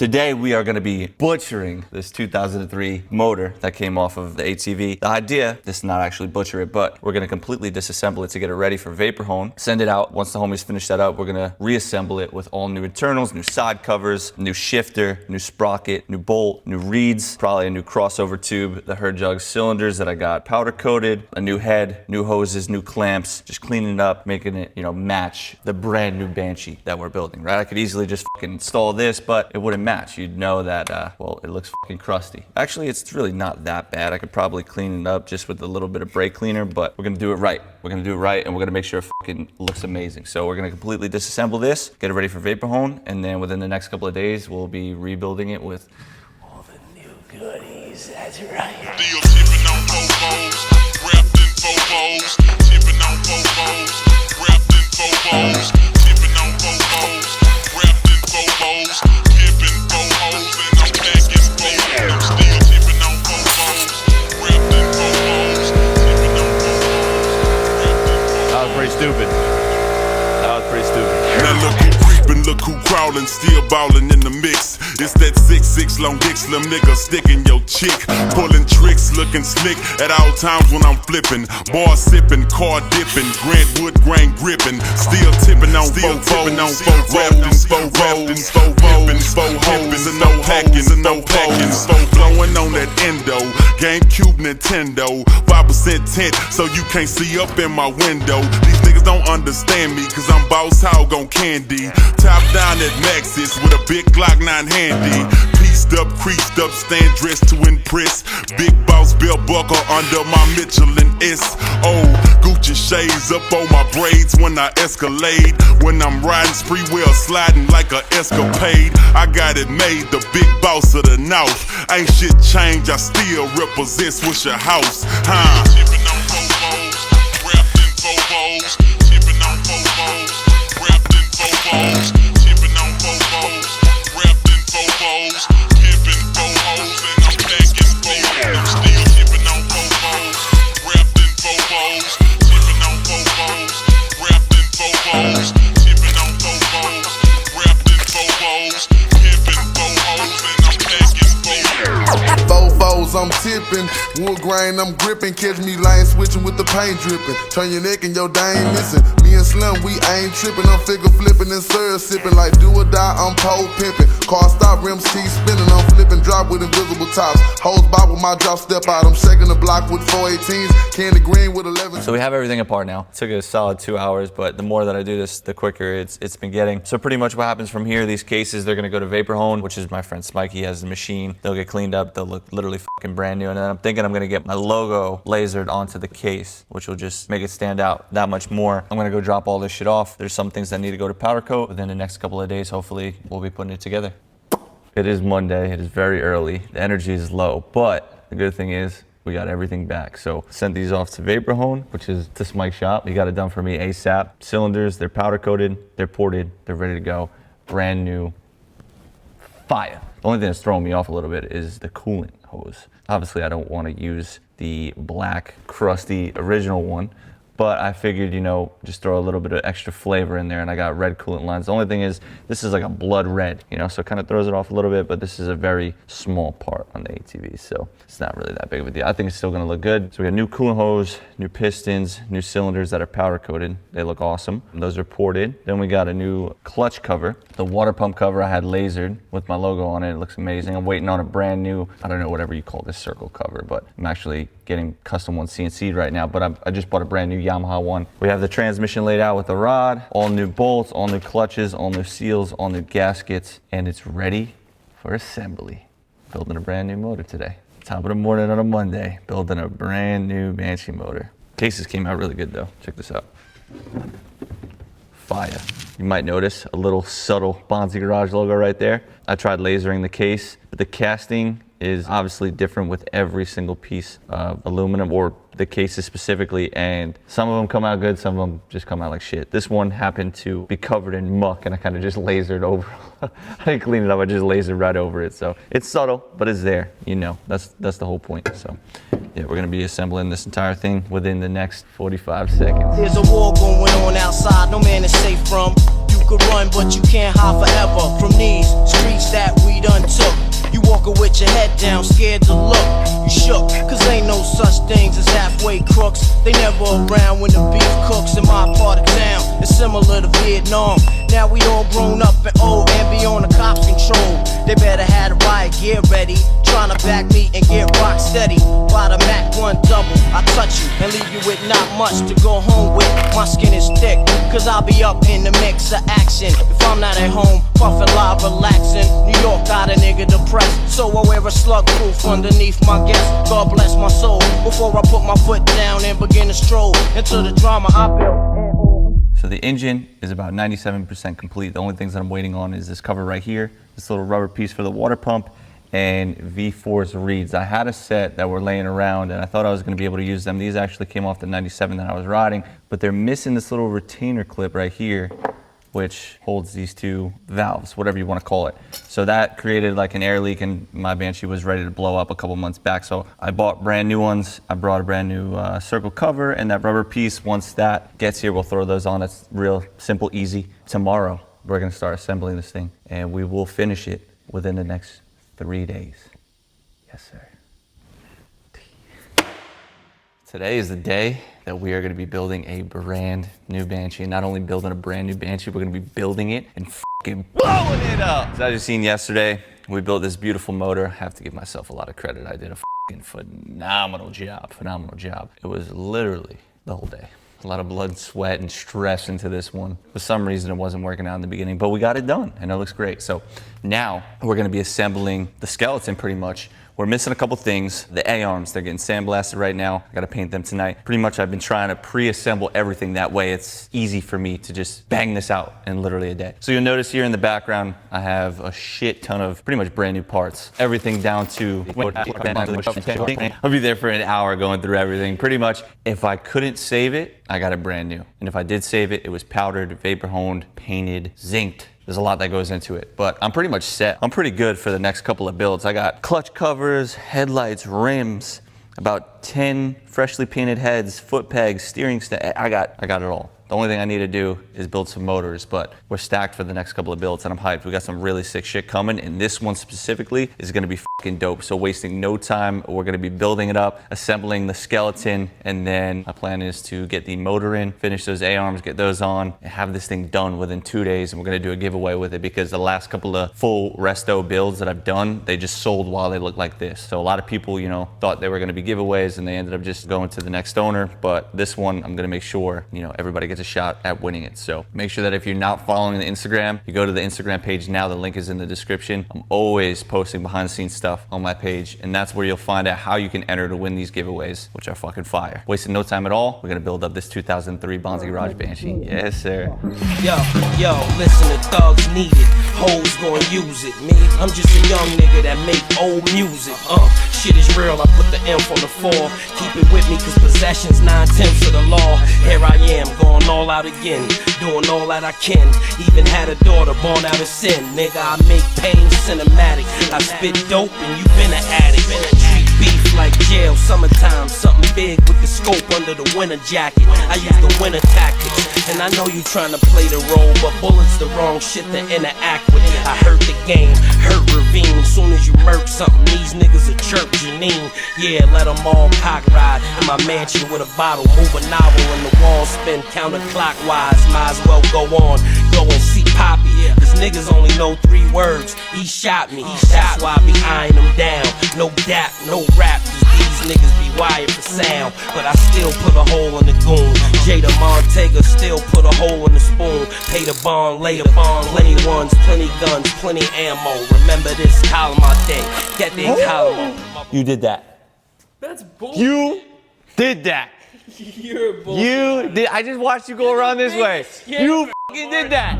Today we are going to be butchering this 2003 motor that came off of the ATV. The idea is to not actually butcher it, but we're going to completely disassemble it to get it ready for vapor hone. Send it out. Once the homies finish that up, we're going to reassemble it with all new internals, new side covers, new shifter, new sprocket, new bolt, new reeds, probably a new crossover tube, the herd jug cylinders that I got powder coated, a new head, new hoses, new clamps, just cleaning it up, making it, match the brand new Banshee that we're building, right? I could easily just fucking install this, but it wouldn't match. You'd know that, well, it looks fucking crusty. Actually, it's really not that bad. I could probably clean it up just with a little bit of brake cleaner, but we're gonna do it right. We're gonna do it right, and we're gonna make sure it fucking looks amazing. So we're gonna completely disassemble this, get it ready for vapor hone, and then within the next couple of days, we'll be rebuilding it with all the new goodies. That's right. Still tipping on Bobos, wrapped in Bobos, tipping on Bobos, wrapped in Bobos, tipping on Bobos, wrapped in Bobos, tipping Bobos, and I'm packing Bobos. I'm still tipping on Bobos, wrapped in Bobos, tipping on Bobos. That was pretty stupid. Now look who creepin', look who crawlin', still ballin' in the mix. It's that 6'6" long dick slim nigga sticking your chick, pulling tricks, looking slick at all times when I'm flipping. Bar sipping, car dipping, Grant Wood grain gripping, still tipping on Bobos, wrapped in Bobos, pippin', hoes, and no packing, blowing on that endo, GameCube Nintendo, 5% tint, so you can't see up in my window. These niggas don't understand me, cause I'm boss hog on candy. Top down at Maxis with a big Glock 9 handy. Pieced up, creased up, stand dressed to impress. Big boss belt buckle under my Michelin S.O. Gucci shades up on my braids when I escalade. When I'm riding spree wheel sliding like a escapade. I got it made, the big boss of the North. Ain't shit changed, I still represent Swisher House. Tipping on Bobos, wrapped in Bobos, tipping on Bobos, wrapped in Bobos, tipping on Bobos, wrapped in Bobos, tipping Bobos, and I'm packing Bobos. I'm still tipping on Bobos, wrapped in Bobos, tipping on Bobos, wrapped in Bobos, tipping on Bobos, wrapped in Bobos, tipping Bobos, and I'm packing Bobos. Bobos, I'm tipping, wood grain, I'm gripping. Catch me lane switching with the paint dripping. Turn your neck and your day ain't missing. Me and Slim, we ain't tripping. I'm figure flipping and syrup sipping. Like do or die, I'm pole pimping. Car stop, rims keep spinning. I'm flipping drop with invisible tops. Hose bob with my drop step out. I'm shaking the block with 418s. Candy green with 11. So we have everything apart now. It took a solid 2 hours, but the more that I do this, the quicker it's been getting. So pretty much what happens from here, these cases, they're gonna go to vapor hone, which is my friend Smike. He has the machine. They'll get cleaned up. They'll look literally fucking brand new. And then I'm thinking I'm gonna get my logo lasered onto the case, which will just make it stand out that much more. I'm gonna go drop all this shit off. There's some things that need to go to powder coat. Within the next couple of days, hopefully, we'll be putting it together. It is Monday. It is very early. The energy is low, but the good thing is we got everything back. So sent these off to vapor hone, which is to Smike's shop. He got it done for me ASAP. Cylinders, they're powder coated, they're ported, they're ready to go. Brand new fire. The only thing that's throwing me off a little bit is the coolant hose. Obviously, I don't want to use the black, crusty original one, but I figured, just throw a little bit of extra flavor in there, and I got red coolant lines. The only thing is, this is like a blood red, so it kind of throws it off a little bit, but this is a very small part on the ATV, so it's not really that big of a deal. I think it's still gonna look good. So we got new coolant hose, new pistons, new cylinders that are powder coated. They look awesome. Those are ported. Then we got a new clutch cover. The water pump cover I had lasered with my logo on it. It looks amazing. I'm waiting on a brand new, I don't know, whatever you call this circle cover, but I'm actually getting custom one CNC'd right now, but I just bought a brand new Yamaha one. We have the transmission laid out with the rod, all new bolts, all new clutches, all new seals, all new gaskets, and it's ready for assembly. Building a brand new motor today. Top of the morning on a Monday, building a brand new Banshee motor. Cases came out really good though. Check this out. Fire. You might notice a little subtle Bonzi Garage logo right there. I tried lasering the case, but the casting is obviously different with every single piece of aluminum, or the cases specifically, and some of them come out good, some of them just come out like shit. This one happened to be covered in muck, and I kind of just lasered over. I didn't clean it up, I just lasered right over it. So it's subtle, but it's there, that's the whole point. So yeah, we're gonna be assembling this entire thing within the next 45 seconds. There's a war going on outside, no man is safe from. You could run, but you can't hide forever from these streets that we done down, scared to look. You shook, cause ain't no such things as halfway crooks. They never around when the beef cooks in my part of town. It's similar to Vietnam. Now we all grown up and old and be on the cops' control. They better have the riot gear ready, tryna back me and get rock steady. By the Mac 1 double, I touch you and leave you with not much to go home with. My skin is thick, cause I'll be up in the mix of action. If I'm not at home, puffin' live, relaxing. New York got a nigga depressed, so I wear a slug proof underneath my guest. God bless my soul, before I put my foot down and begin to stroll into the drama I built. So the engine is about 97% complete. The only things that I'm waiting on is this cover right here, this little rubber piece for the water pump, and V4's reeds. I had a set that were laying around and I thought I was gonna be able to use them. These actually came off the 97 that I was riding, but they're missing this little retainer clip right here, which holds these two valves, whatever you want to call it. So that created like an air leak and my Banshee was ready to blow up a couple months back. So I bought brand new ones. I brought a brand new circle cover and that rubber piece. Once that gets here, we'll throw those on. It's real simple, easy. Tomorrow, we're gonna start assembling this thing and we will finish it within the next 3 days. Yes, sir. Today is the day that we are going to be building a brand new Banshee. Not only building a brand new Banshee, we're going to be building it and fucking blowing it up. So as you've seen yesterday, we built this beautiful motor. I have to give myself a lot of credit. I did a fucking phenomenal job. It was literally the whole day. A lot of blood, sweat, and stress into this one. For some reason, it wasn't working out in the beginning, but we got it done, and it looks great. So now we're gonna be assembling the skeleton pretty much. We're missing a couple things. The A-arms, they're getting sandblasted right now. I gotta paint them tonight. Pretty much I've been trying to pre-assemble everything. That way it's easy for me to just bang this out in literally a day. So you'll notice here in the background, I have a shit ton of pretty much brand new parts. Everything down to, I'll be there for an hour going through everything. Pretty much, if I couldn't save it, I got it brand new. And if I did save it, it was powdered, vapor honed, painted, zinced. There's a lot that goes into it, but I'm pretty much set. I'm pretty good for the next couple of builds. I got clutch covers, headlights, rims, about 10 freshly painted heads, foot pegs, steering stand. I got it all. The only thing I need to do is build some motors, but we're stacked for the next couple of builds and I'm hyped. We got some really sick shit coming and this one specifically is gonna be fucking dope. So wasting no time, we're gonna be building it up, assembling the skeleton, and then my plan is to get the motor in, finish those A-arms, get those on, and have this thing done within 2 days. And we're gonna do a giveaway with it because the last couple of full resto builds that I've done, they just sold while they look like this. So a lot of people, you know, thought they were gonna be giveaways and they ended up just going to the next owner. But this one, I'm gonna make sure, you know, everybody gets a shot at winning it. So make sure that if you're not following the Instagram, you go to the Instagram page now. The link is in the description. I'm always posting behind the scenes stuff on my page, and that's where you'll find out how you can enter to win these giveaways, which are fucking fire. Wasting no time at all. We're gonna build up this 2003 Bonzi Garage Banshee. Yes, sir. Yo, listen, the thugs need it. Hoes gonna use it. Me, I'm just a young nigga that make old music. Shit is real, I put the M on the 4. Keep it with me, cause possession's 9/10 of the law. Here I am, going all out again, doing all that I can. Even had a daughter born out of sin. Nigga, I make pain cinematic. I spit dope and you been an addict. Treat beef like jail, summertime. Something big with the scope under the winter jacket. I use the winter tactics. And I know you tryna play the role, but bullets the wrong shit to interact with. I hurt the game, hurt Ravine. Soon as you murk something, these niggas a chirp Janine. Yeah, let them all cock ride in my mansion with a bottle. Move a novel and the walls spin counterclockwise. Might as well go on, go and see Poppy. Cause niggas only know 3 words. He shot me, that's why I be eyeing them down. No dap, no rap, cause these niggas be wired for sound. But I still put a hole in the goon. Jada Montega still put a hole in the spoon. Pay the bond, lay the bond, plenty ones, plenty guns, plenty ammo. Remember this column all day, get the column. You did that. That's bullshit. You did that. You're bullshit. You did. I just watched you go around this way. You fucking did that.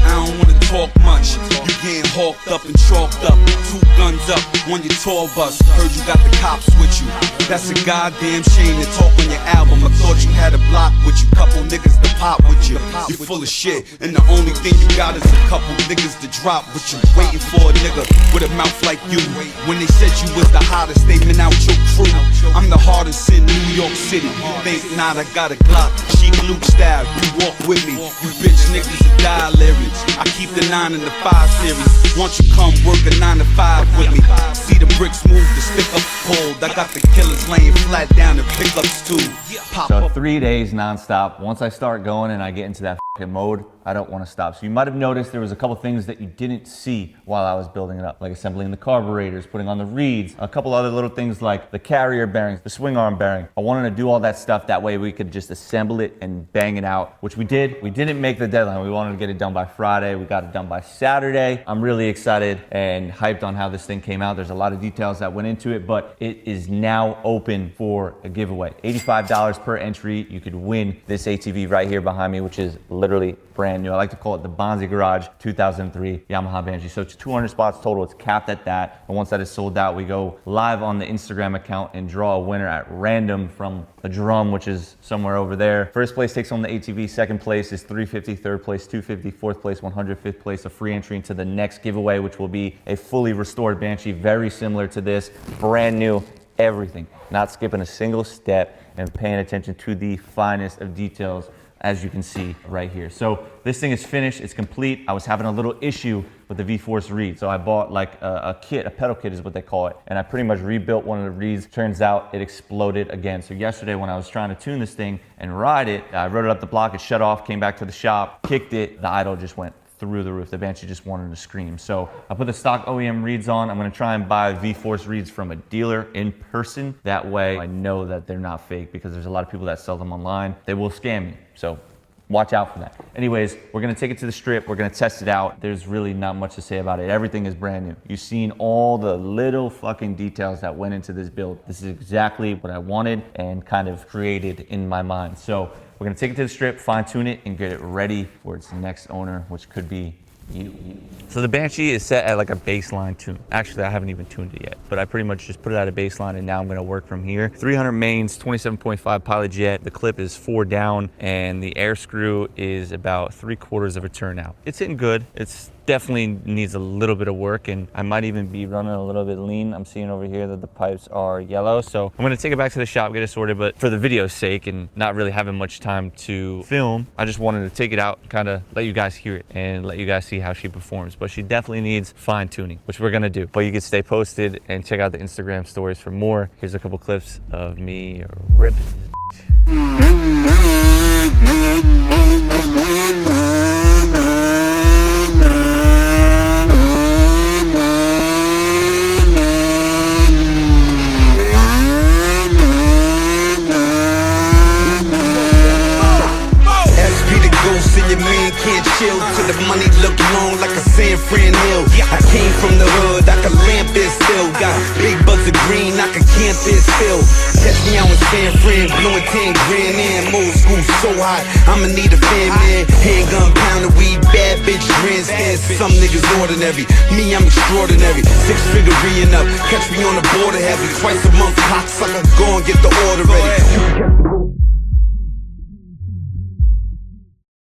I don't wanna talk much. You getting hawked up and chalked up. 2 guns up on your tour bus. Heard you got the cops with you. That's a goddamn shame to talk on your album. I thought you had a block with you. Couple niggas to pop with you. You full of shit. And the only thing you got is a couple niggas to drop with you. Waiting for a nigga with a mouth like you. When they said you was the hottest, they meant out your crew. I'm the hardest in New York City. Think not, I got a Glock. Chic Luke style. You walk with me. You bitch niggas are die lyrics. I keep the the 9 and the 5 series. Won't you come work a 9 to 5 with me? See the bricks move, the stick up pulled. I got the killers laying flat down in pickups too. Pop So up. 3 days nonstop. Once I start going and I get into that fucking mode, I don't want to stop. So you might have noticed there was a couple things that you didn't see while I was building it up, like assembling the carburetors, putting on the reeds, a couple other little things like the carrier bearings, the swing arm bearing. I wanted to do all that stuff. That way we could just assemble it and bang it out, which we did. We didn't make the deadline. We wanted to get it done by Friday. We got it done by Saturday. I'm really excited and hyped on how this thing came out. There's a lot of details that went into it, but it is now open for a giveaway. $85 per entry. You could win this ATV right here behind me, which is literally brand new. I like to call it the Bonzi Garage 2003 Yamaha Banshee. So it's 200 spots total. It's capped at that. And once that is sold out, we go live on the Instagram account and draw a winner at random from the drum, which is somewhere over there. First place takes home the ATV. Second place is $350. Third place $250. Fourth place $100. Fifth place a free entry into the next giveaway, which will be a fully restored Banshee, very similar to this, brand new, everything. Not skipping a single step and paying attention to the finest of details, as you can see right here. So this thing is finished, it's complete. I was having a little issue with the V-Force reed. So I bought like a kit, a pedal kit is what they call it. And I pretty much rebuilt one of the reeds. Turns out it exploded again. So yesterday when I was trying to tune this thing and ride it, I rode it up the block, it shut off, came back to the shop, kicked it, the idle just went through the roof. The Banshee just wanted to scream. So I put the stock OEM reeds on. I'm gonna try and buy V-Force reeds from a dealer in person. That way I know that they're not fake, because there's a lot of people that sell them online. They will scam me. So watch out for that. Anyways, we're gonna take it to the strip. We're gonna test it out. There's really not much to say about it. Everything is brand new. You've seen all the little fucking details that went into this build. This is exactly what I wanted and kind of created in my mind. So we're gonna take it to the strip, fine tune it, and get it ready for its next owner, which could be you. So the Banshee is set at like a baseline tune. Actually, I haven't even tuned it yet, but I pretty much just put it at a baseline, and now I'm gonna work from here. 300 mains, 27.5 pilot jet. The clip is 4 down, and the air screw is about 3/4 of a turn out. It's hitting good. It's definitely needs a little bit of work, and I might even be running a little bit lean. I'm seeing over here that the pipes are yellow, so I'm gonna take it back to the shop, get it sorted. But for the video's sake and not really having much time to film, I just wanted to take it out, kind of let you guys hear it and let you guys see how she performs. But she definitely needs fine tuning, which we're gonna do. But you can stay posted and check out the Instagram stories for more. Here's a couple clips of me ripping this. Can't chill till the money look long like a San Fran hill. I came from the hood, I can lamp this still. Got big buzz of green, I can camp this still. Catch me out in San Fran, blowing 10 grand in. Old school so hot, I'ma need a fan man. Handgun pound of weed, bad bitch grandstands. Some niggas ordinary, me I'm extraordinary. 6-figure re-ing up, catch me on the border heavy. Twice a month, cocksucker, go and get the order